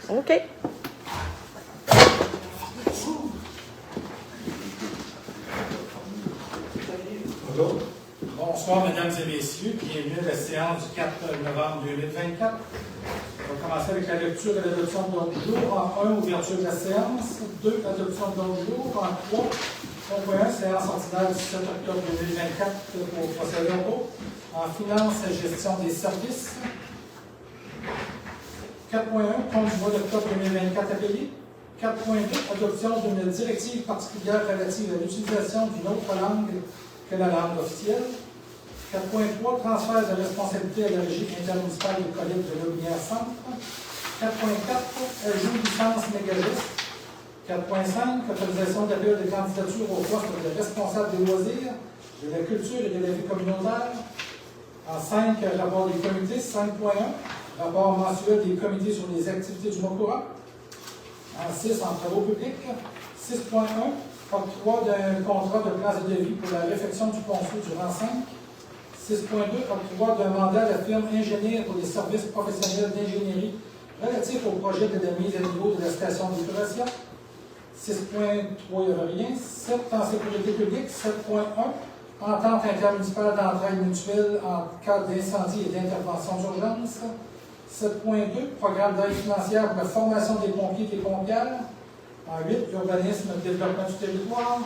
OK. Bonjour. Bonsoir, mesdames et messieurs. Bienvenue à la séance du 4 novembre 2024. On va commencer avec la lecture et l'adoption de l'ordre du jour. En 1, ouverture de la séance. 2, adoption de l'ordre du jour. En 3, point 1, séance ordinaire du 17 octobre 2024 pour procéder au vote. En finance et gestion des services. 4.1, compte du mois d'octobre 2024 à payer. 4.2, adoption d'une directive particulière relative à l'utilisation d'une autre langue que la langue officielle. 4.3, transfert de responsabilité à la régie intermunicipale des collègues de l'Aubière Centre. 4.4, ajout licence Mégagis. 4.5, autorisation d'appel de candidature au poste de responsable des loisirs, de la culture et de la vie communautaire. En 5, rapport des comités. 5.1, rapport mensuel des comités sur les activités du mois courant. En 6, en travaux publics. 6.1, octroi d'un contrat de place de vie pour la réfection du ponceau du rang 5. 6.2, octroi d'un mandat à la firme ingénieur pour les services professionnels d'ingénierie relatifs au projet de la mise à niveau de la station d'épuration. 6.3, il n'y avait rien. 7, en sécurité publique. 7.1, entente intermunicipale d'entraide mutuelle en cas d'incendie et d'intervention d'urgence. 7.2, programme d'aide financière pour la formation des pompiers et des pompières. En 8, urbanisme, développement du territoire.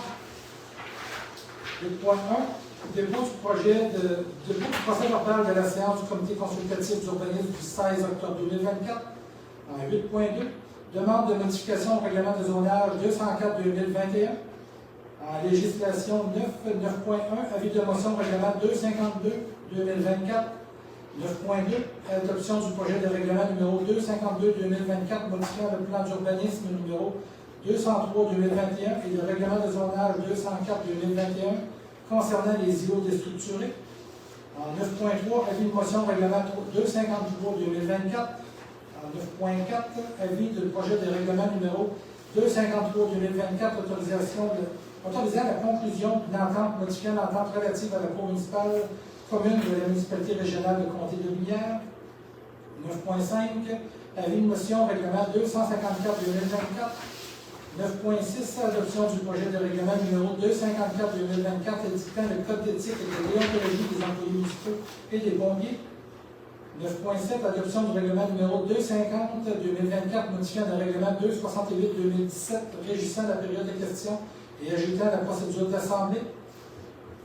8.1, dépôt du procès verbal de la séance du comité consultatif d'urbanisme du 16 octobre 2024. En 8.2, demande de modification au règlement de zonage 204-2021. En législation 9.1, avis de motion au règlement 252-2024. 9.2, adoption du projet de règlement numéro 252-2024 modifiant le plan d'urbanisme numéro 203-2021 et le règlement de zonage 204-2021 concernant les îlots déstructurés. En 9.3, avis de motion règlement 253-2024. En 9.4, avis du projet de règlement numéro 253-2024 autorisant la conclusion d'une entente modifiant l'entente relative à la cour municipale commune de la municipalité régionale de Comté de Lumière. 9.5, avis de motion règlement 254-2024. 9.6, adoption du projet de règlement numéro 254-2024 édictant le code d'éthique et de déontologie des employés municipaux et des pompiers. 9.7, adoption du règlement numéro 250-2024 modifiant le règlement 268-2017 régissant la période de questions et ajoutant la procédure d'assemblée.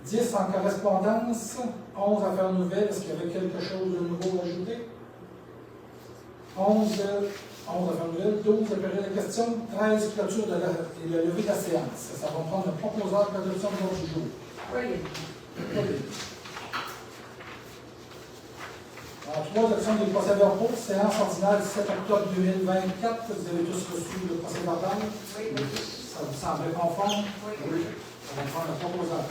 10 en correspondance, 11 affaires nouvelles, est-ce qu'il y avait quelque chose de nouveau à ajouter? 11 affaires nouvelles, 12 période de questions, 13 clôture et le lever de la séance. Ça va prendre le proposeur de l'adoption de l'ordre du jour. Oui. En 3, adoption des procès-verbaux, séance ordinaire du 7 octobre 2024. Vous avez tous reçu le procès-verbal? Oui. Ça vous semble conforme? Oui. Ça va prendre le proposeur.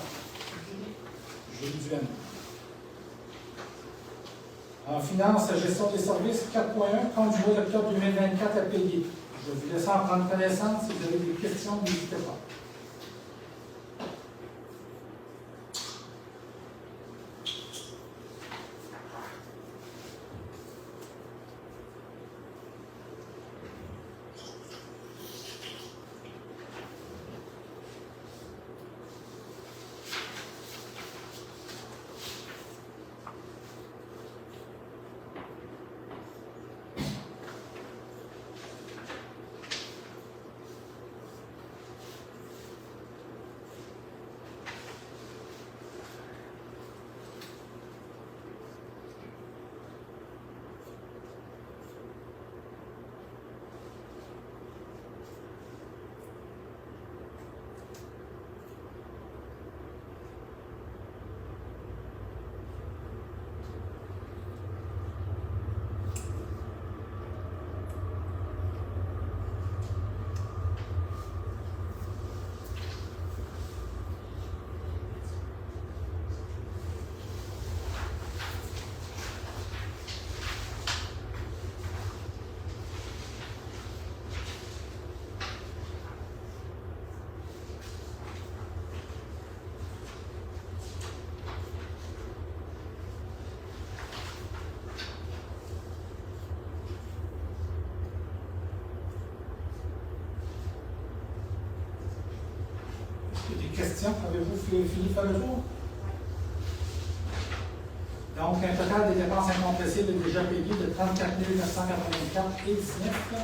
En finance, gestion des services, 4.1, compte du mois d'octobre 2024 à payer. Je vais vous laisser en prendre connaissance. Si vous avez des questions, n'hésitez pas. questions? Avez-vous fini de faire le tour? Donc, un total des dépenses incompressibles est déjà payé de 34 984,19 $.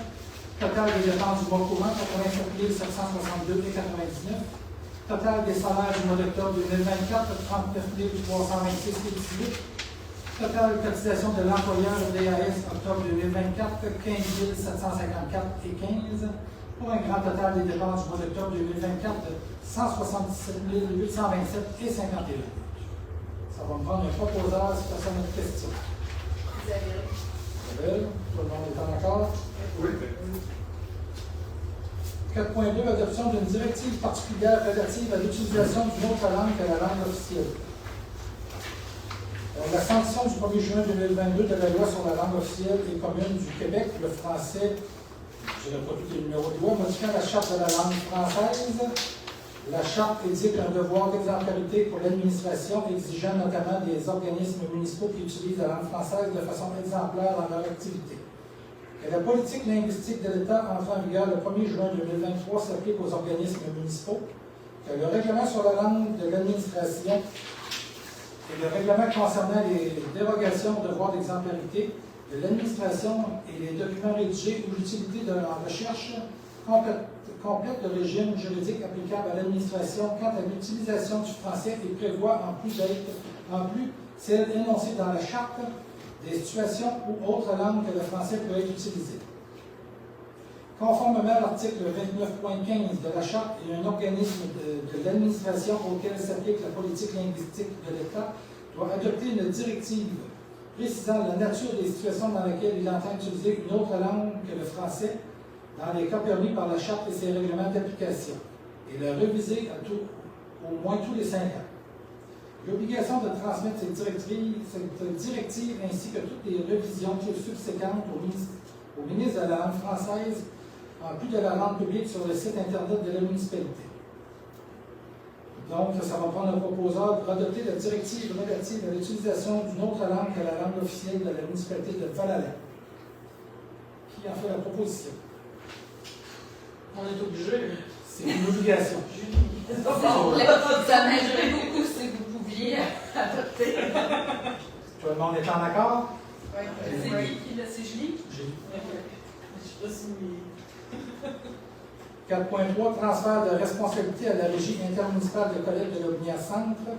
Total des dépenses du mois courant, 87 762,99 $. Total des salaires du mois d'octobre 2024, 39 326,18 $. Total cotisation de l'employeur DAS octobre 2024, 15 754,15 $. Pour un grand total des dépenses du mois d'octobre 2024 de 177 827,51 $. Ça va me prendre un proposeur si personne n'a de questions. Isabelle, tout le monde est en accord? Oui. 4.2, adoption d'une directive particulière relative à l'utilisation d'une autre langue que la langue officielle. La sanction du 1er juin 2022 de la loi sur la langue officielle et commune du Québec, le français, je n'ai pas tous les numéros de loi, modifiant la charte de la langue française. La charte édicte un devoir d'exemplarité pour l'administration, exigeant notamment des organismes municipaux qui utilisent la langue française de façon exemplaire dans leur activité. Que la politique linguistique de l'État entre en vigueur le 1er juin 2023 s'applique aux organismes municipaux. Que le règlement sur la langue de l'administration et le règlement concernant les dérogations au devoir d'exemplarité de l'administration et les documents rédigés ou l'utilité de la recherche complète le régime juridique applicable à l'administration quant à l'utilisation du français et prévoit en plus celle énoncée dans la charte des situations où autre langue que le français peut être utilisée. Conformément à l'article 29.15 de la charte, et un organisme de l'administration auquel s'applique la politique linguistique de l'État doit adopter une directive précisant la nature des situations dans lesquelles il entend utiliser une autre langue que le français dans les cas permis par la charte et ses règlements d'application, et la réviser au moins tous les 5 ans. L'obligation de transmettre cette directive ainsi que toutes les révisions subséquentes au ministre de la langue française, en plus de la rendre publique sur le site Internet de la municipalité. Donc, ça va prendre un proposeur pour adopter la directive relative à l'utilisation d'une autre langue que la langue officielle de la municipalité de Val-Alain. Qui en fait la proposition? On est obligé. C'est une obligation. Ça m'aiderait beaucoup si vous pouviez adopter. Tout le monde est en accord? Oui. C'est qui l'a? C'est Julie? Julie. Je ne sais pas si... 4.3, transfert de responsabilité à la régie intermunicipale de collecte de l'Aubignat Centre.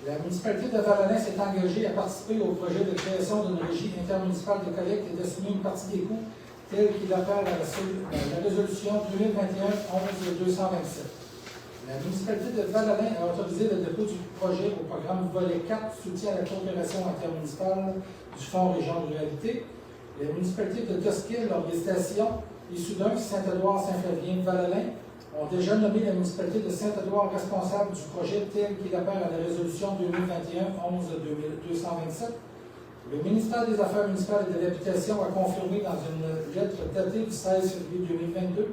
La municipalité de Val-Alain s'est engagée à participer au projet de création d'une régie intermunicipale de collecte et d'assumer une partie des coûts tels qu'il appelle à la résolution 2021-11-227. La municipalité de Val-Alain a autorisé le dépôt du projet au programme volet 4, soutien à la coopération intermunicipale du Fonds Région de Ruralité. La municipalité de Tosquet, l'Organisation, Issoudun, Saint-Édouard, Saint-Flavien, Val-Alain ont déjà nommé la municipalité de Saint-Édouard responsable du projet tel qu'il apparaît à la résolution 2021-11-227. Le ministère des Affaires municipales et de l'Habitation a confirmé dans une lettre datée du 16 février 2022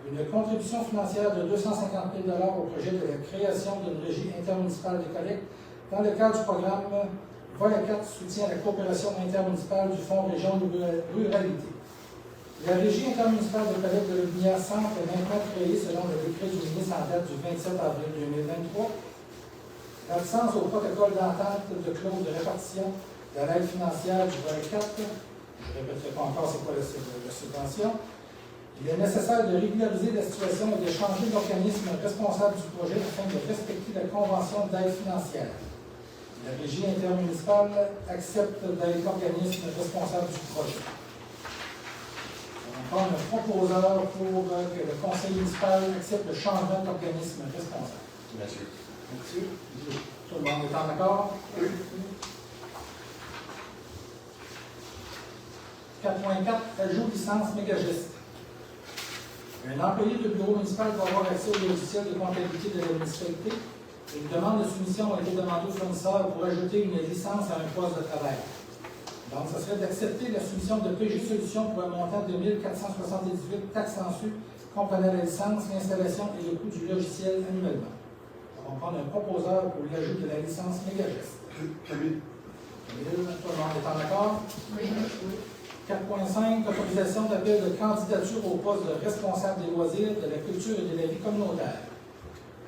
une contribution financière de 250 000 $ au projet de la création d'une régie intermunicipale de collecte dans le cadre du programme Volet 4 soutien à la coopération intermunicipale du Fonds Région de Ruralité. La régie intermunicipale de collecte de l'Aubignat Centre est maintenant créée selon le décret du ministre en date du 27 avril 2023. L'absence au protocole d'entente de clause de répartition de l'aide financière du volet 4, je ne répéterai pas encore c'est quoi la subvention, il est nécessaire de régulariser la situation et de changer l'organisme responsable du projet afin de respecter la convention d'aide financière. La régie intermunicipale accepte d'être l'organisme responsable du projet. On va prendre un proposeur pour que le conseil municipal accepte le changement d'organisme responsable. Monsieur. Mathieu, tout le monde est en accord? Oui. 4.4, ajout licence Mégagest. Un employé de bureau municipal doit avoir accès au logiciel de comptabilité de la municipalité. Une demande de soumission a été demandée au fournisseur pour ajouter une licence à un poste de travail. Donc, ce serait d'accepter la soumission de PG Solutions pour un montant de 1 478 taxes en su, comprenant la licence, l'installation et le coût du logiciel annuellement. On va prendre un proposeur pour l'ajout de la licence Mégagest. Camille. Camille, tout le monde est en accord? Oui. 4.5, autorisation d'appel de candidature au poste de responsable des loisirs, de la culture et de la vie communautaire.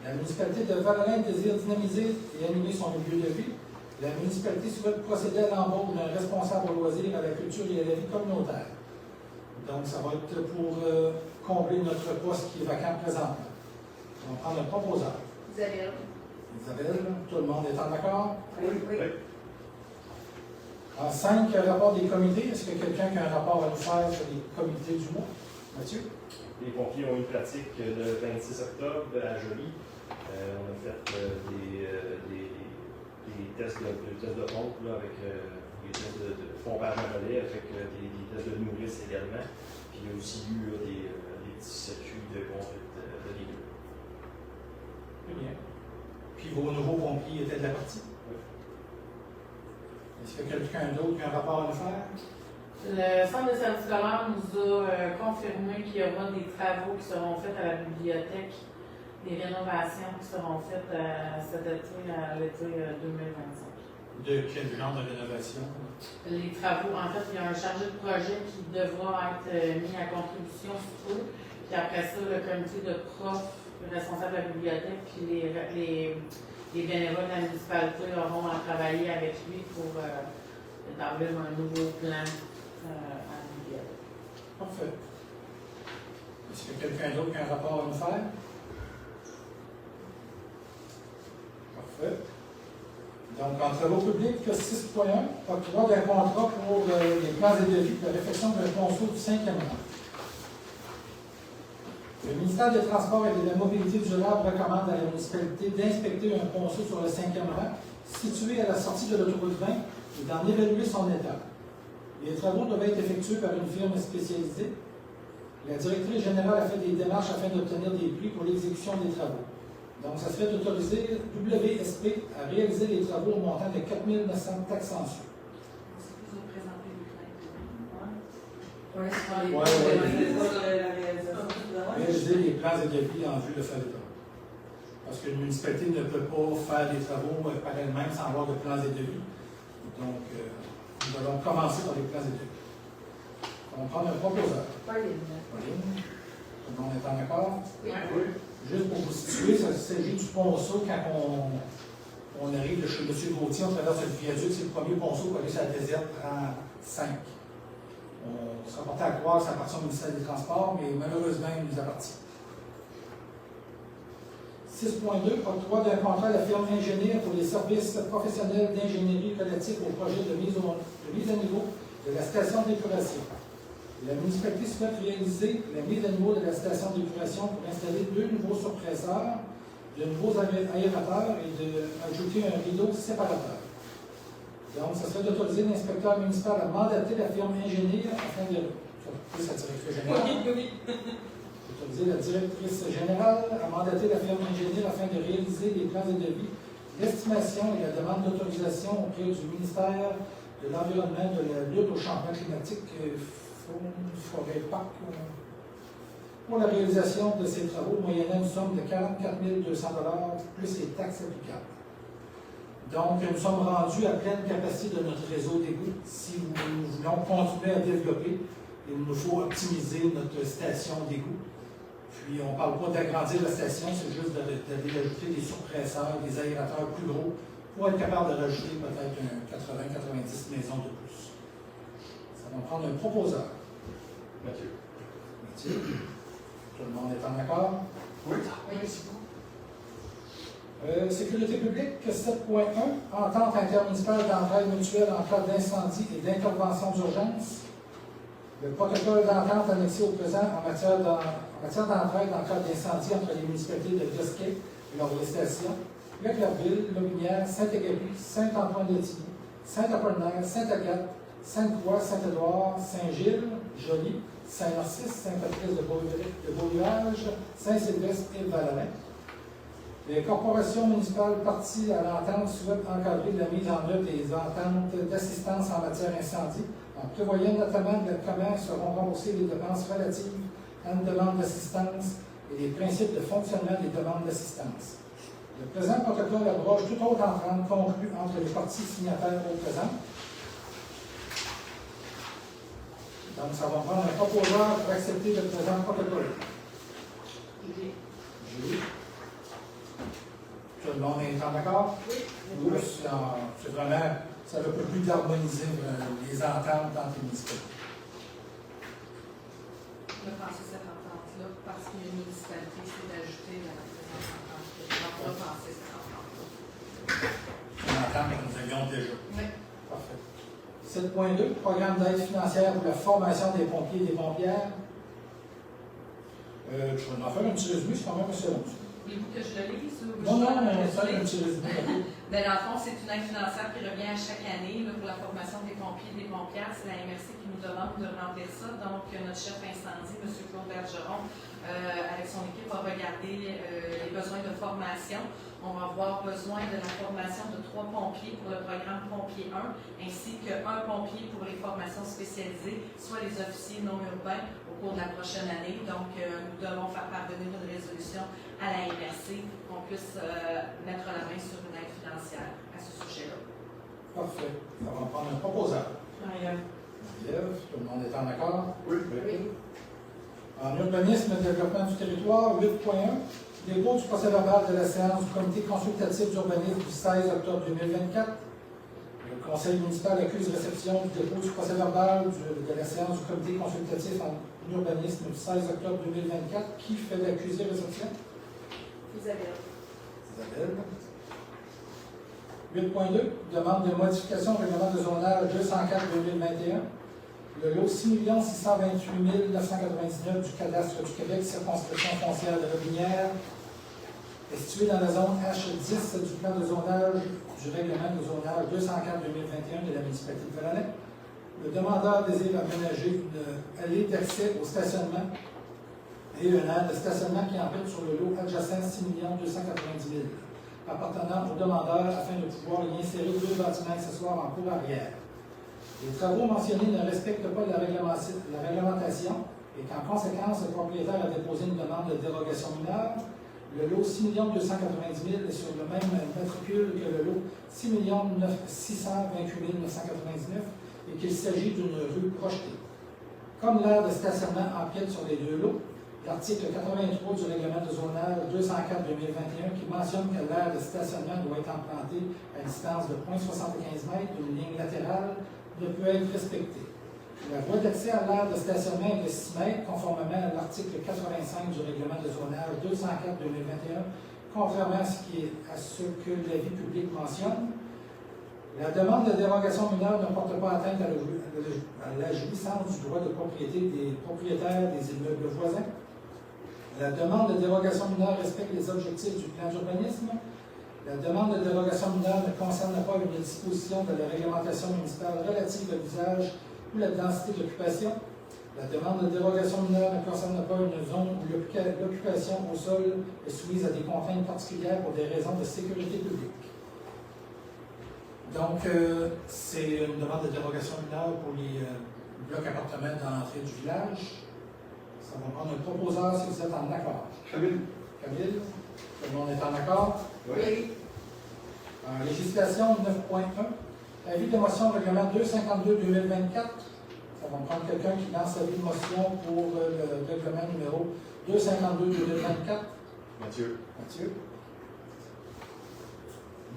La municipalité de Val-Alain désire dynamiser et animer son milieu de vie. La municipalité souhaite procéder à l'embauche d'un responsable au loisir, à la culture et à la vie communautaire. Donc, ça va être pour combler notre poste qui est vacant présentement. On va prendre un proposeur. Isabelle. Isabelle, tout le monde est en accord? Oui. En 5, rapport des comités. Est-ce que quelqu'un qui a un rapport à nous faire sur les comités du mois? Mathieu? Les pompiers ont eu une pratique le 26 octobre à Joly. On a fait des tests de pompe là, avec des tests de pompage en relais, avec des tests de nourrice également. Puis il y a aussi eu des petits circuits de conduite de légumes. Très bien. Puis vos nouveaux pompiers étaient de la partie? Oui. Est-ce qu'il y a quelqu'un d'autre qui a un rapport à nous faire? Le centre de service scolaire nous a confirmé qu'il y aura des travaux qui seront faits à la bibliothèque, des rénovations qui seront faites cet été, à l'été 2025. De quel genre de rénovation? Les travaux, en fait, il y a un chargé de projet qui devra être mis à contribution sous peu. Puis après ça, le comité de profs, le responsable de la bibliothèque, puis les bénévoles de la municipalité auront à travailler avec lui pour établir un nouveau plan à la bibliothèque. Parfait. Est-ce qu'il y a quelqu'un d'autre qui a un rapport à nous faire? Parfait. Donc, en travaux publics, 6.1, octroi d'un contrat pour les plans et devis de réfection d'un ponceau du 5e rang. Le ministère des Transports et de la Mobilité durable recommande à la municipalité d'inspecter un ponceau sur le 5e rang, situé à la sortie de l'autoroute 20, et d'en évaluer son état. Les travaux doivent être effectués par une firme spécialisée. La directrice générale a fait des démarches afin d'obtenir des prix pour l'exécution des travaux. Donc, ça serait d'autoriser WSP à réaliser les travaux au montant de 4 900 taxes mensuelles. C'est plus de présenter les plaintes. Oui, Réaliser les plans et devis en vue de faire les travaux. Parce qu'une municipalité ne peut pas faire des travaux par elle-même sans avoir de plans et devis. Donc, nous allons commencer par les plans et devis. On va prendre un proposeur. Pauline. Tout le monde est en accord? Oui. Juste pour vous situer, ça s'agit du ponceau quand on arrive de chez M. Gauthier, on traverse le viaduc, c'est le premier ponceau pour aller sur la déserte en 5. On sera porté à croire que ça appartient au ministère des Transports, mais malheureusement, il nous appartient. 6.2, octroi d'un contrat à la firme ingénieur pour les services professionnels d'ingénierie relatifs au projet de mise à niveau de la station d'épuration. La municipalité souhaite réaliser la mise à niveau de la station d'épuration pour installer 2 nouveaux surpresseurs, de nouveaux aérateurs et d'ajouter un rideau séparateur. Donc, ça serait d'autoriser l'inspecteur municipal à mandater la firme ingénieur afin de... la directrice générale. Autoriser la directrice générale à mandater la firme ingénieur afin de réaliser les plans et devis, l'estimation et la demande d'autorisation auprès du ministère de l'Environnement, de la lutte au changement climatique, forêt parc, pour la réalisation de ces travaux, moyennant une somme de 44 200 $ plus les taxes applicables. Donc, nous sommes rendus à pleine capacité de notre réseau d'égouts. Si nous voulons continuer à développer, il nous faut optimiser notre station d'égout. Puis, on ne parle pas d'agrandir la station, c'est juste d'ajouter des surpresseurs, des aérateurs plus gros, pour être capable de rajouter peut-être 80-90 maisons de plus. Ça va prendre un proposeur. Mathieu. Mathieu. Tout le monde est en accord? Oui. Sécurité publique, 7.1, entente intermunicipale d'entraide mutuelle en cas d'incendie et d'intervention d'urgence. Le protocole d'entente annexé au présent en matière d'entraide en cas d'incendie entre les municipalités de Gosquet et leurs stations, Leclercville, Lobinière, Saint-Agapi, Saint-Antoine-de-Tilly, Saint-Apollinaire, Sainte-Agathe, Sainte-Croix, Saint-Édouard, Saint-Gilles, Joly, Saint-Narcisse, Saint-Patrice de Beauliage, Saint-Sylvestre et Val-Alain. Les corporations municipales parties à l'entente souhaitent encadrer la mise en œuvre des ententes d'assistance en matière incendie, en prévoyant notamment comment seront remboursées les dépenses relatives à une demande d'assistance et les principes de fonctionnement des demandes d'assistance. Le présent protocole abroge toute autre entente conclue entre les parties signataires au présent. Donc, ça va prendre un proposeur pour accepter le présent protocole. Julie. Tout le monde est en accord? Oui. Oui. C'est vraiment, ça ne peut plus d'harmoniser les ententes entre les municipalités. On a pensé cette entente-là parce qu'il y a une municipalité qui s'est ajoutée à la présente entente. On a pensé cette entente-là. Une entente que nous avions déjà. Oui. Parfait. 7.2, programme d'aide financière pour la formation des pompiers et des pompières. Je vais en faire un petit résumé, c'est quand même assez long. Voulez-vous que je le lise ou Non, je non, vais on le fait un résumer? petit résumé. Ben, dans le fond, c'est une aide financière qui revient à chaque année là, pour la formation des pompiers et des pompières. C'est la MRC qui nous demande de remplir ça. Donc, notre chef incendie, M. Claude Bergeron, avec son équipe, va regarder les besoins de formation. On va avoir besoin de la formation de 3 pompiers pour le programme Pompier 1, ainsi qu'un pompier pour les formations spécialisées, soit les officiers non urbains, au cours de la prochaine année. Donc, nous devons faire parvenir une résolution à la MRC pour qu'on puisse mettre la main sur une aide financière à ce sujet-là. Parfait. On va prendre un proposeur. Marie-Ève, tout le monde est en accord? Oui. En urbanisme et développement du territoire, 8.1, dépôt du procès-verbal de la séance du comité consultatif d'urbanisme du 16 octobre 2024. Le conseil municipal accuse réception du dépôt du procès-verbal de la séance du comité consultatif en urbanisme du 16 octobre 2024. Qui fait l'accusé réception? Isabelle. Isabelle. 8.2, demande de modification au règlement de zonage 204-2021. Le lot 6 628 999 du cadastre du Québec, circonscription foncière de Robinière, est situé dans la zone H10 du plan de zonage du règlement de zonage 204-2021 de la municipalité de Varennes. Le demandeur désire aménager une allée d'accès au stationnement et une aire de stationnement qui empiète sur le lot adjacent 6 290 000 appartenant au demandeur afin de pouvoir y insérer 2 bâtiments accessoires en cour arrière. Les travaux mentionnés ne respectent pas la réglementation et qu'en conséquence, le propriétaire a déposé une demande de dérogation mineure. Le lot 6 290 000 est sur le même matricule que le lot 6 628 999 et qu'il s'agit d'une rue projetée. Comme l'aire de stationnement empiète sur les 2 lots, l'article 83 du règlement de zonage 204-2021 qui mentionne que l'aire de stationnement doit être implantée à une distance de 0,75 m d'une ligne latérale ne peut être respectée. La voie d'accès à l'aire de stationnement est de 6 mètres, conformément à l'article 85 du règlement de zonage 204-2021, contrairement à ce que l'avis public mentionne. La demande de dérogation mineure ne porte pas atteinte à la jouissance du droit de propriété des propriétaires des immeubles voisins. La demande de dérogation mineure respecte les objectifs du plan d'urbanisme. La demande de dérogation mineure ne concerne pas une disposition de la réglementation municipale relative à l'usage ou la densité d'occupation. La demande de dérogation mineure ne concerne pas une zone où l'occupation au sol est soumise à des contraintes particulières pour des raisons de sécurité publique. Donc, c'est une demande de dérogation mineure pour les blocs appartements dans l'entrée du village. Ça va prendre un proposeur si vous êtes en accord. Camille. Camille, tout le monde est en accord? Oui. En législation 9.1, avis de motion règlement 252-2024. Ça va prendre quelqu'un qui lance avis de motion pour le règlement numéro 252-2024. Mathieu.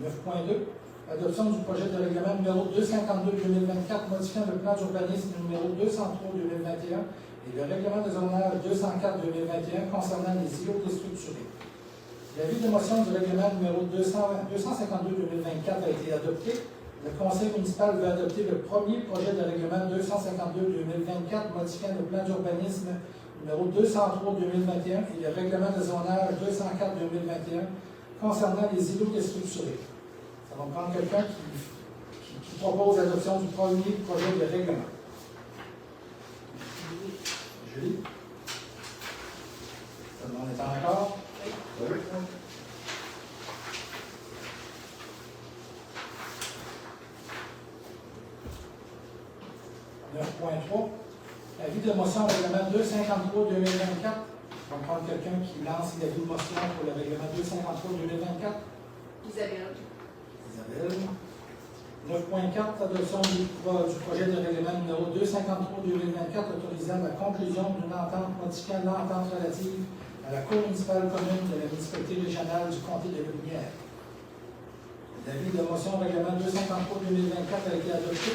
9.2. Adoption du projet de règlement numéro 252-2024 modifiant le plan d'urbanisme numéro 203-2021 et le règlement de zonage 204-2021 concernant les îlots déstructurés. L'avis de motion du règlement numéro 252-2024 a été adopté. Le conseil municipal va adopter le premier projet de règlement 252-2024 modifiant le plan d'urbanisme numéro 203-2021 et le règlement de zonage 204-2021 concernant les îlots déstructurés. Ça va prendre quelqu'un qui propose l'adoption du premier projet de règlement. Julie? Tout le monde est en accord? Oui. Avis de motion au règlement 253-2024. On va prendre quelqu'un qui lance l'avis de motion pour le règlement 253-2024. Isabelle. 9.4, adoption du projet de règlement numéro 253-2024 autorisant la conclusion d'une entente modifiant l'entente relative à la cour municipale commune de la municipalité régionale du comté de Lotbinière. L'avis de motion règlement 253-2024 a été adopté.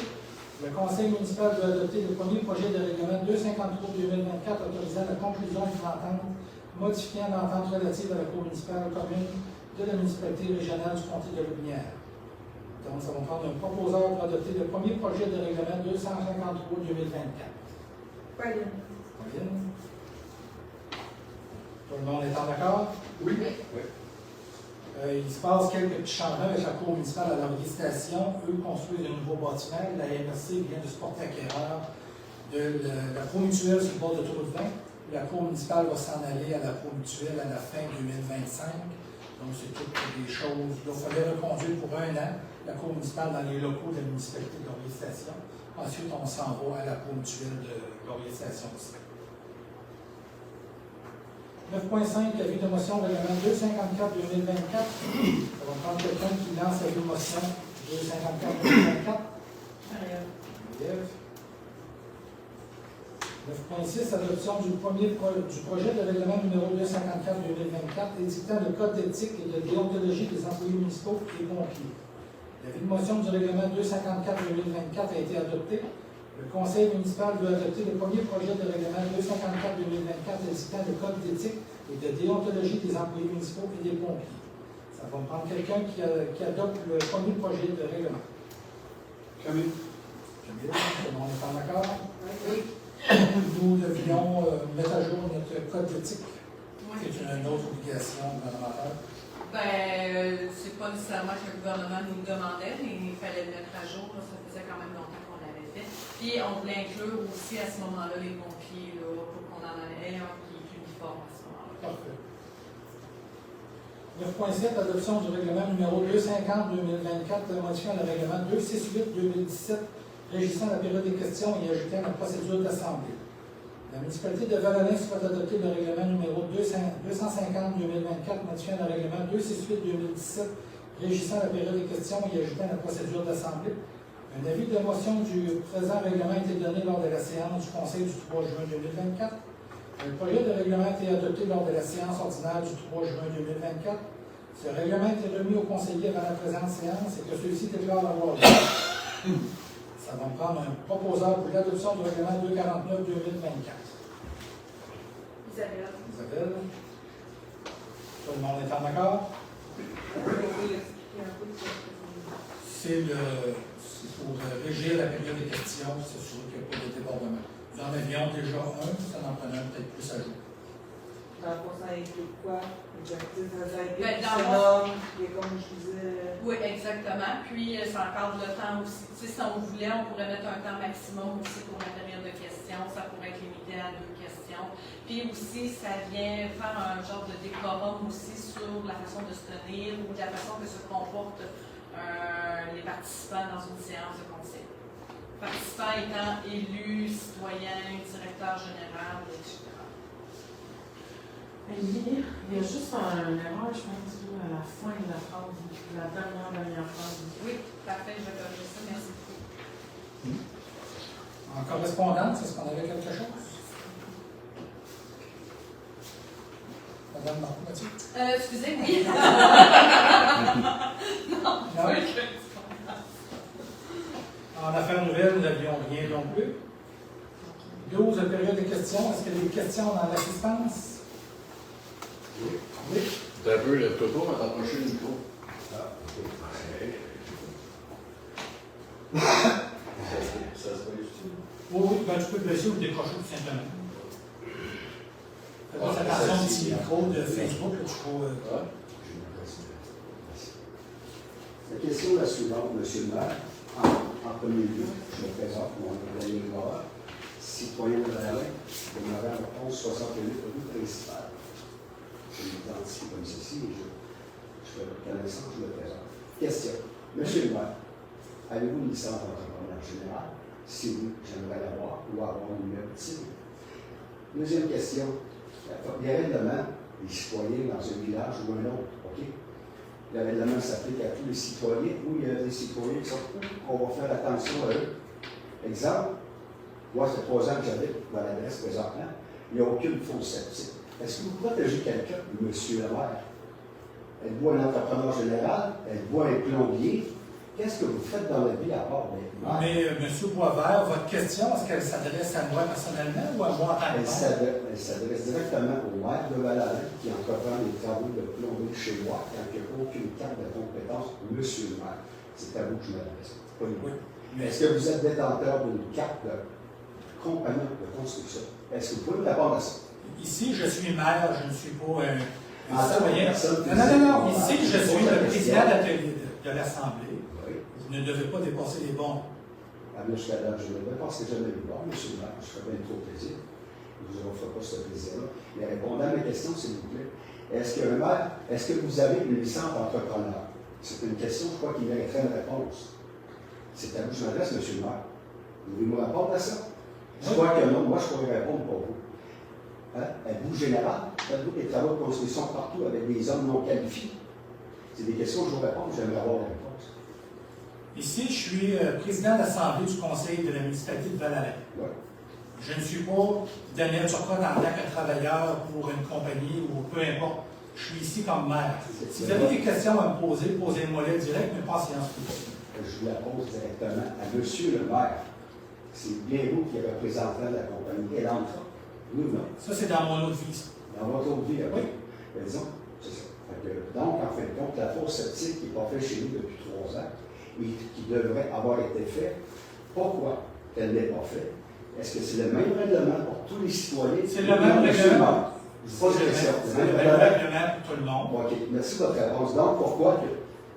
Le conseil municipal doit adopter le premier projet de règlement 253-2024 autorisant la conclusion d'une entente modifiant l'entente relative à la cour municipale commune de la municipalité régionale du comté de Lotbinière. Donc, ça va prendre un proposeur pour adopter le premier projet de règlement 253-2024. Pauline. Pauline. Tout le monde est en accord? Oui. Il se passe quelques petits changements avec la cour municipale à leur station. Eux construisent un nouveau bâtiment. La MRC vient de se porter acquéreur de la cour mutuelle sur le bord de Tour-de-Vin. La cour municipale va s'en aller à la cour mutuelle à la fin 2025. Donc, c'est toutes des choses. Il fallait reconduire pour 1 an la cour municipale dans les locaux de la municipalité de Laurier-Station. Ensuite, on s'en va à la cour mutuelle de Laurier-Station aussi. 9.5, avis de motion règlement 254-2024. Ça va prendre quelqu'un qui lance l'avis de motion 254-2024. Marie-Ève. 9.6, adoption du projet de règlement numéro 254-2024 édictant le code d'éthique et de déontologie des employés municipaux et pompiers. L'avis de motion du règlement 254-2024 a été adopté. Le conseil municipal doit adopter le premier projet de règlement 254-2024 édictant le code d'éthique et de déontologie des employés municipaux et des pompiers. Ça va prendre quelqu'un qui adopte le premier projet de règlement. Camille. Tout le monde est en accord? Oui. Nous devions mettre à jour notre code d'éthique. Oui. C'est une autre obligation gouvernementale. C'est pas nécessairement que le gouvernement nous demandait, mais il fallait le mettre à jour. Là, ça faisait quand même longtemps qu'on l'avait fait. Puis on voulait inclure aussi à ce moment-là les pompiers là, pour qu'on en ait un qui est uniforme à ce moment-là. Parfait. 9.7, adoption du règlement numéro 250-2024 modifiant le règlement 268-2017 régissant la période des questions et ajoutant la procédure d'assemblée. La municipalité de Val-Alain souhaite adopter le règlement numéro 250-2024 modifiant le règlement 268-2017 régissant la période des questions et ajoutant la procédure d'assemblée. Un avis de motion du présent règlement a été donné lors de la séance du Conseil du 3 juin 2024. Le projet de règlement a été adopté lors de la séance ordinaire du 3 juin 2024. Ce règlement a été remis au conseiller avant la présente séance et que celui-ci déclare avoir lieu. Ça va me prendre un proposeur pour l'adoption du règlement 249-2024. Isabelle. Isabelle. Tout le monde est en accord? C'est pour régir la période des questions, c'est sûr qu'il n'y a pas de débordement. Nous en avions déjà un, ça en prenait peut-être plus à jour. Dans le fond, ça inclut quoi? Ça inclut comme je disais. Oui, exactement. Puis, ça encadre le temps aussi. Tu sais, si on voulait, on pourrait mettre un temps maximum aussi pour la période de questions. Ça pourrait être limité à 2 questions. Puis aussi, ça vient faire un genre de décorum aussi sur la façon de se tenir ou de la façon que se comportent les participants dans une séance de conseil. Participants étant élus, citoyens, directeur général, etc. Il y a juste une erreur, je pense, à la fin de la phrase, la dernière phrase. Oui, parfait, je vais corriger ça. Merci beaucoup. En correspondance, est-ce qu'on avait quelque chose? Madame Marc-Mathieu? Excusez, oui. Non. En affaires nouvelles, nous n'avions rien non plus. 12, période de questions. Est-ce qu'il y a des questions dans l'assistance? Oui. D'un peu, le toto va t'approcher le micro. Ça se fait utile. Oui, ben, tu peux le baisser ou le décrocher tout simplement. Faites attention au petit micro de Facebook. Là, tu peux, La question est la suivante, M. le maire. En premier lieu, je me présente, mon nom est Daniel Gora, citoyen de Val-Alain, demeurant à 1168 rue principale. Je m'identifie comme ceci et je fais votre connaissance, je me présente. Question. Monsieur le maire, avez-vous une licence d'entrepreneur général? Si oui, j'aimerais l'avoir ou avoir un numéro de titre. Deuxième question. Les règlements des citoyens dans un village ou un autre, OK? Le règlement s'applique à tous les citoyens ou il y a des citoyens qui sont on va faire attention à eux. Exemple, moi, ça fait 3 ans que j'habite dans l'adresse présentement, il n'y a aucune fosse septique. Est-ce que vous protégez quelqu'un, monsieur le maire? Êtes-vous un entrepreneur général? Êtes-vous un plombier? Qu'est-ce que vous faites dans la vie à part d'être maire? Mais, M. Boisvert, votre question, est-ce qu'elle s'adresse à moi personnellement ou à moi en tant que maire? Elle s'adresse directement au maire de Val-Alain qui entreprend les travaux de plomberie chez moi quand il n'y a aucune carte de compétence, monsieur le maire. C'est à vous que je m'adresse. Pas nous. Oui. Est-ce que vous êtes détenteur d'une carte de compagnie de construction? Est-ce que vous pouvez me répondre à ça? Ici, je suis maire, je ne suis pas un En tant que citoyen. personne Non. physique, Ici, je je suis pose la le question. président de l'Assemblée. Oui. Vous ne devez pas dépasser les bons. Ah, mais jusqu'à date, je ne pense que jamais vu voir, monsieur le maire. Je ferais bien trop plaisir. Je ne vous offre pas ce plaisir-là. Mais répondez à mes questions, s'il vous plaît. Est-ce que, maire, est-ce que vous avez une licence d'entrepreneur? C'est une question, je crois, qui mériterait une réponse. C'est à vous que je m'adresse, monsieur le maire. Vous voulez me répondre à ça? Je crois que non. Moi, je pourrais répondre pour vous. Hein? Êtes-vous général? Faites-vous des travaux de construction partout avec des hommes non qualifiés? C'est des questions que je vous réponds. J'aimerais avoir la réponse. Ici, je suis président de l'Assemblée du Conseil de la municipalité de Val-Alain. Ouais. Je ne suis pas Daniel Turcotte en tant que travailleur pour une compagnie ou peu importe. Je suis ici comme maire. Si vous avez des questions à me poser, posez-moi-les direct, mais pas en séance publique. Je vous la pose directement à monsieur le maire. C'est bien vous qui êtes représentant de la compagnie. Elle entre. Oui ou non? Ça, c'est dans mon autre vie. Dans votre autre vie, Oui. Mais disons, c'est ça. Donc, en fin de compte, la fosse septique qui n'est pas faite chez nous depuis 3 ans et qui devrait avoir été faite, pourquoi elle n'est pas faite? Est-ce que c'est le même règlement pour tous les citoyens? C'est le même règlement. Je vous pose la question. C'est le même règlement pour tout le monde. OK. Merci de votre réponse. Donc, pourquoi que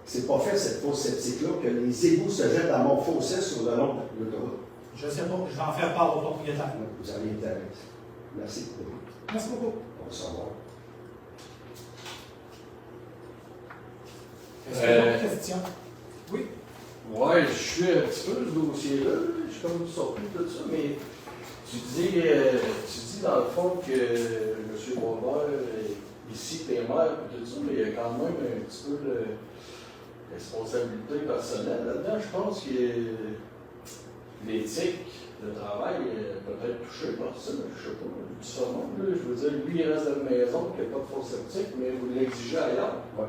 c'est pas fait cette fosse septique-là, que les égouts se jettent dans mon fossé sur le long de l'autoroute? Je ne sais pas, je vais en faire part au propriétaire. Vous avez intérêt. Merci. Merci beaucoup. On va savoir. Est-ce qu'il y a d'autres questions? Oui. Ouais, je suis un petit peu le dossier-là. Je suis comme surpris de tout ça, mais tu dis dans le fond que M. Boisvert, ici, t'es maire et tout ça, mais il y a quand même un petit peu de responsabilité personnelle là-dedans. Je pense que l'éthique de travail peut être touchée par ça, mais je ne sais pas, sûrement. Je veux dire, lui, il reste à la maison, qu'il n'y a pas de fosse septique, mais vous l'exigez ailleurs. Oui,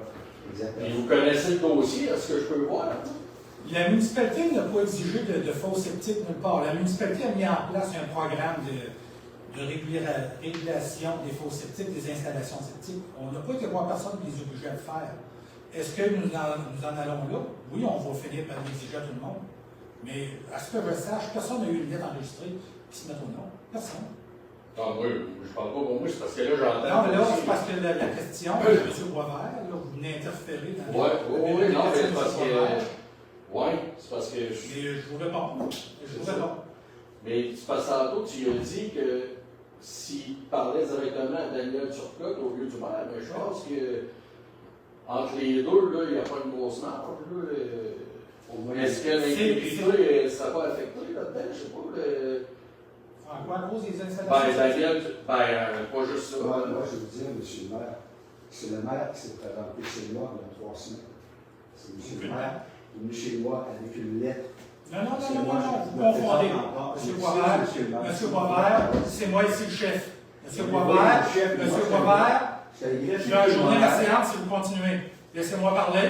exactement. Et vous connaissez le dossier, est-ce que je peux le voir là? La municipalité n'a pas exigé de fosses septiques nulle part. La municipalité a mis en place un programme de régulation des fosses septiques, des installations septiques. On n'a pas été voir personne qui les obligeait à le faire. Est-ce que nous en allons là? Oui, on va finir par l'exiger à tout le monde. Mais à ce que je sache, personne n'a eu une lettre enregistrée qui se met au nom. Personne. Non, moi, je parle pas pour moi, c'est parce que là, j'entends. Non, mais là, c'est parce que la question de M. Boisvert, là, vous venez interférer dans Oui, non, mais c'est parce que. Boisvert. Oui, c'est parce que. Mais je vous réponds. Je vous réponds. Mais c'est parce que tantôt, tu as dit que s'il parlait directement à Daniel Turcotte au lieu du maire, mais je pense que entre les deux, là, il n'y a pas une grosse marge. Est-ce que l'intégrité ne sera pas affectée là-dedans? Je sais pas. En quoi, à cause des Ben, installations? Daniel, pas juste ça. Moi, je vais vous dire, monsieur le maire, c'est le maire qui s'est présenté chez moi il y a 3 semaines. C'est monsieur le maire qui est venu chez moi avec une lettre. Non, vous Je me confondez. présente Monsieur Boisvert, c'est moi ici le chef. Monsieur Boisvert, je vais ajourner la séance si vous continuez. Laissez-moi parler.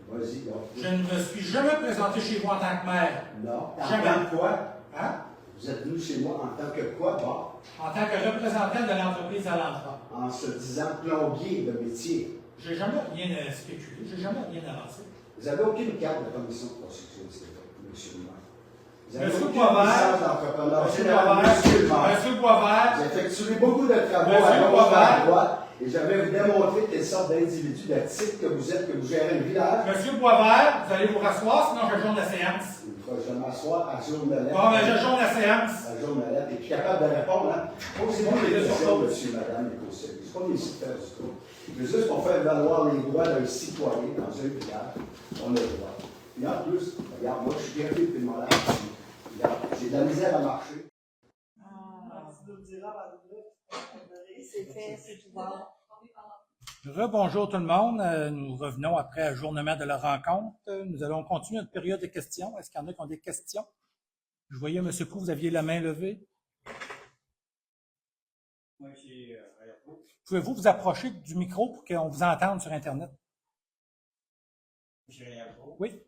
Vas-y, donc. Je ne me suis jamais présenté chez vous en tant que maire. Non. En Jamais. tant que quoi? Hein? Vous êtes venu chez moi en tant que quoi, bon? En tant que représentant de l'entreprise à l'entrée. En se disant plombier de métier. J'ai jamais rien spéculé, j'ai jamais rien avancé. Vous n'avez aucune carte de commission de construction, monsieur le maire. Vous avez Monsieur aucune Boisvert, licence d'entrepreneur Monsieur général, Boisvert, monsieur le maire. Monsieur Boisvert, Vous effectuez beaucoup de travaux Monsieur à gauche et Boisvert. à droite, et je vais vous démontrer quelle sorte d'individu, de type que vous êtes, que vous gérez un village. Monsieur Boisvert, vous allez vous rasseoir, sinon j'ajourne la séance. Une fois que je vais m'asseoir à jour de lettre. Bon, ben j'ajourne la séance. À jour de lettre, et puis capable de répondre, hein. Posez-moi des questions, monsieur, madame, les conseillers. Je ne suis pas ici de faire du tout. Mais juste pour faire valoir les droits d'un citoyen dans un village, on a le droit. Et en plus, regarde, moi, je suis bien depuis le malade. Regarde, j'ai de la misère à marcher. C'est fait, c'est ouvert. Rebonjour tout le monde. Nous revenons après ajournement de la rencontre. Nous allons continuer notre période de questions. Est-ce qu'il y en a qui ont des questions? Je voyais, M. Proux, vous aviez la main levée. Pouvez-vous vous approcher du micro pour qu'on vous entende sur Internet? Réagro. Oui.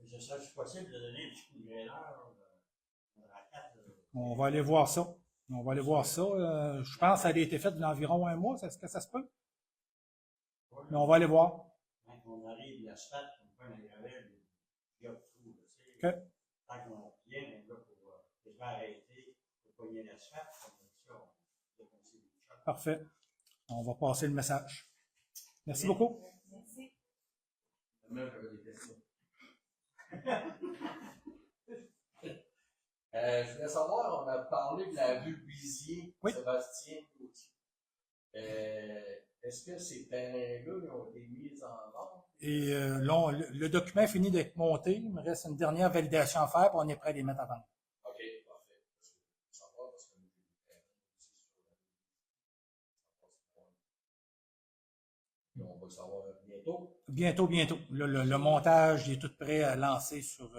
Ce serait possible de donner un petit coup de graineur à 4. On va aller voir ça. On va aller voir ça. Je pense que ça a été fait d'environ un mois. Est-ce que ça se peut? Mais on va aller voir. Quand on arrive, l'asphalte, on prend la gravelle, il y a tout. OK. Tant qu'on a bien, on est là pour arrêter, pour pogner l'asphalte, comme ça, on défoncer les chocs. Parfait. On va passer le message. Merci beaucoup. Merci. Même j'avais des questions. Je voulais savoir, on a parlé de la rue Buisier, Oui. Sébastien Gauthier. Est-ce que ces terrains-là ont été mis en vente? Et là, le document est fini d'être monté. Il me reste une dernière validation à faire, puis on est prêt à les mettre à vendre. OK, parfait. Je veux savoir parce que j'ai des terrains aussi sur la rue. On va le savoir bientôt. Bientôt. Le montage il est tout prêt à lancer sur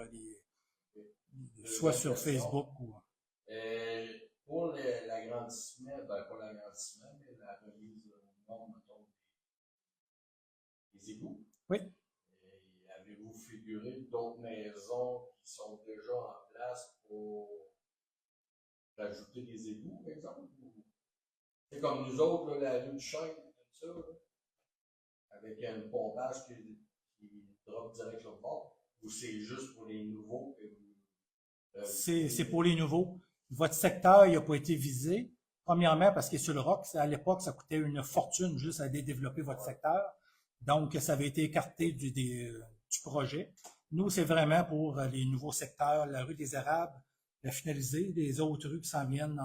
soit sur Facebook ou. Pour l'agrandissement, pas l'agrandissement, mais la remise au nombre, mettons, des égouts. Oui. Avez-vous figuré d'autres maisons qui sont déjà en place pour rajouter des égouts, par exemple? C'est comme nous autres, là, la rue du Chêne, tout ça, là, avec un pompage qui drop direct sur le bord, ou c'est juste pour les nouveaux que vous. C'est pour les nouveaux. Votre secteur n'a pas été visé. Premièrement, parce qu'il est sur le roc. À l'époque, ça coûtait une fortune juste à développer votre secteur. Donc, ça avait été écarté du projet. Nous, c'est vraiment pour les nouveaux secteurs, la rue des Érables, la finaliser, les autres rues qui s'en viennent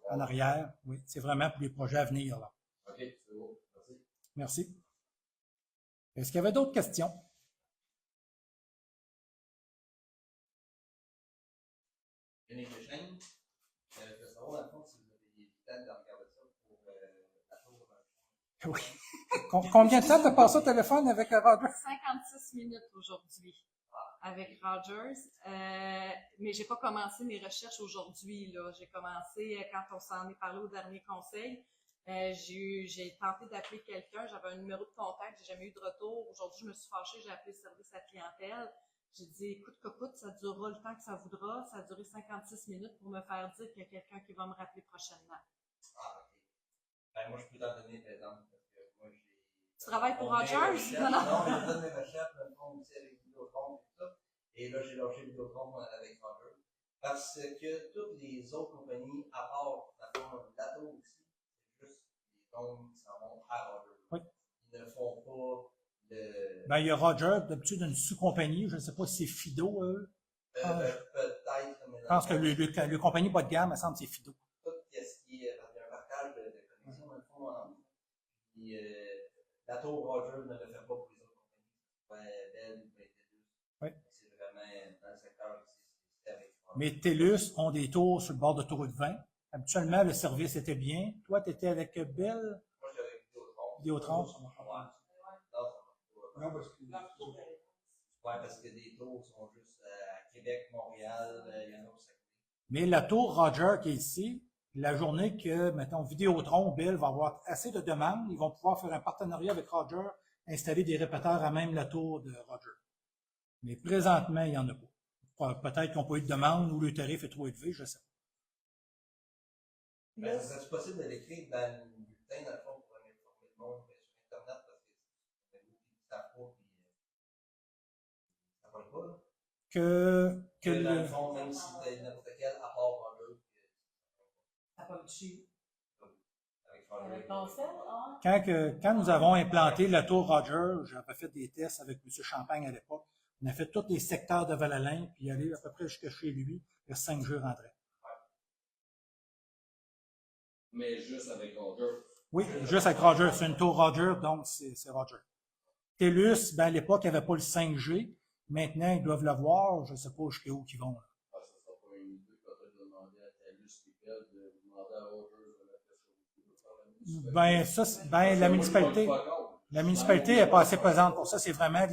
en arrière. Oui, c'est vraiment pour les projets à venir, là. OK, c'est beau. Merci. Merci. Est-ce qu'il y avait d'autres questions? Yannick Deschênes, je veux savoir, dans le fond, si vous avez des dates de regarder ça pour la tour. Oui. Combien de temps tu as passé au téléphone avec Roger? 56 minutes aujourd'hui avec Rogers. Mais j'ai pas commencé mes recherches aujourd'hui, là. J'ai commencé quand on s'en est parlé au dernier conseil. J'ai tenté d'appeler quelqu'un, j'avais un numéro de contact, j'ai jamais eu de retour. Aujourd'hui, je me suis fâchée, j'ai appelé le service à clientèle. J'ai dit, écoute, cocotte, ça durera le temps que ça voudra. Ça a duré 56 minutes pour me faire dire qu'il y a quelqu'un qui va me rappeler prochainement. Ah, OK. Ben, moi, je peux t'en donner des exemples parce que moi, j'ai. Tu travailles pour Rogers? Non, mais je donne mes recherches, dans le fond, aussi avec Vidéotron et tout ça. Et là, j'ai lâché Vidéotron avec Rogers. Parce que toutes les autres compagnies, à part, l'Ato aussi, c'est juste des dons qui s'en vont à Rogers. Oui. Ils ne font pas de. Ben, il y a Roger, d'habitude, une sous-compagnie. Je ne sais pas si c'est Fido, eux. Peut-être, mais. Je pense que le compagnie bas de gamme, il me semble, c'est Fido. Tout ce qui est un partage de connexion, dans le fond, en. Puis, la tour Roger ne le fait pas pour les autres compagnies. Bell ou TELUS. Oui. C'est vraiment dans le secteur ici, c'est avec Roger. Mais TELUS ont des tours sur le bord d'autoroute 20. Habituellement, le service était bien. Toi, tu étais avec Bell? Moi, j'étais avec Vidéotron. Ouais. Non, parce que. Ouais, parce que des tours sont juste à Québec, Montréal, il y en a au Saguenay. Mais la tour Roger qui est ici, la journée que, mettons, Vidéotron, Bell va avoir assez de demandes, ils vont pouvoir faire un partenariat avec Roger, installer des répéteurs à même la tour de Roger. Mais présentement, il n'y en a pas. Peut-être qu'ils n'ont pas eu de demande ou le tarif est trop élevé, je ne sais pas. Ben, ça serait possible de l'écrire dans le bulletin, dans le fond, pour informer le monde sur Internet, parce que c'est beaucoup qui ne savent pas, puis ça ne pas, là. Que Dans le fond, même si c'était n'importe quel, à part Roger, Ça va me tuer. avec Roger. Quand nous avons implanté la tour Roger, j'avais fait des tests avec M. Champagne à l'époque. On a fait tous les secteurs de Val-Alain, puis aller à peu près jusqu'à chez lui, le 5 jours rentraient. Mais juste avec Roger. Oui, juste avec Roger. C'est une tour Roger, donc c'est Roger. TELUS, ben à l'époque, il n'y avait pas le 5G. Maintenant, ils doivent l'avoir. Je ne sais pas jusqu'à où ils vont. Ah, ça ne sera pas une idée quand tu as demandé à TELUS et Bell de demander à Roger de mettre ça. Ben, ça, ben, la municipalité n'est pas assez présente pour ça. C'est vraiment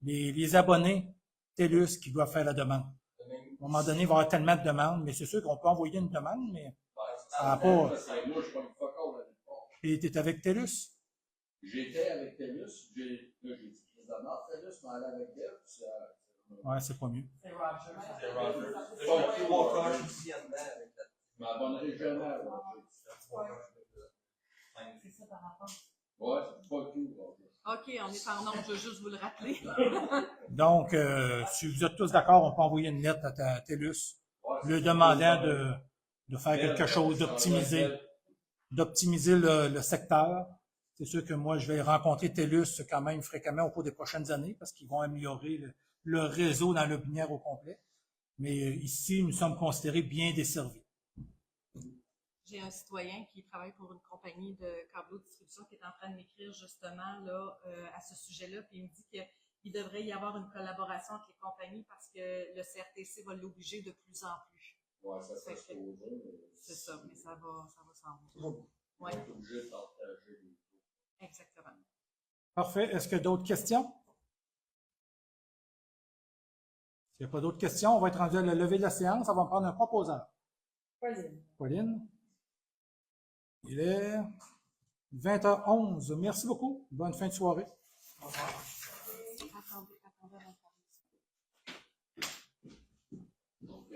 les abonnés TELUS qui doivent faire la demande. À un moment donné, il va y avoir tellement de demandes, mais c'est sûr qu'on peut envoyer une demande, mais ça n'a pas. Moi, je suis pas une fuck all là-dedans. Et tu es avec TELUS? J'étais avec TELUS, là, j'ai dit bizarrement. TELUS m'a allé avec elle, puis Ouais, c'est pas mieux. C'est Roger. C'est Roger. J'ai trois coches aussi en dedans avec la. je m'abonnerai jamais à Roger. C'est ça par rapport. Ouais, c'est pas tout, Roger. OK, on est en nombre, je veux juste vous le rappeler. Donc, si vous êtes tous d'accord, on peut envoyer une lettre à TELUS, lui demandant de faire quelque chose, d'optimiser le secteur. C'est sûr que moi, je vais rencontrer TELUS quand même fréquemment au cours des prochaines années parce qu'ils vont améliorer le réseau dans le Binière au complet. Mais ici, nous sommes considérés bien desservis. J'ai un citoyen qui travaille pour une compagnie de câbleau de distribution qui est en train de m'écrire justement là, à ce sujet-là, puis il me dit qu'il devrait y avoir une collaboration entre les compagnies parce que le CRTC va l'obliger de plus en plus. Ouais, ça serait supposé, mais. C'est ça, mais ça va s'en venir. On est obligé de partager les taux. Exactement. Parfait. Est-ce qu'il y a d'autres questions? S'il n'y a pas d'autres questions, on va être rendu à la levée de la séance. On va prendre un proposeur. Pauline. Il est 20h11. Merci beaucoup. Bonne fin de soirée. Attendez avant de parler. Donc,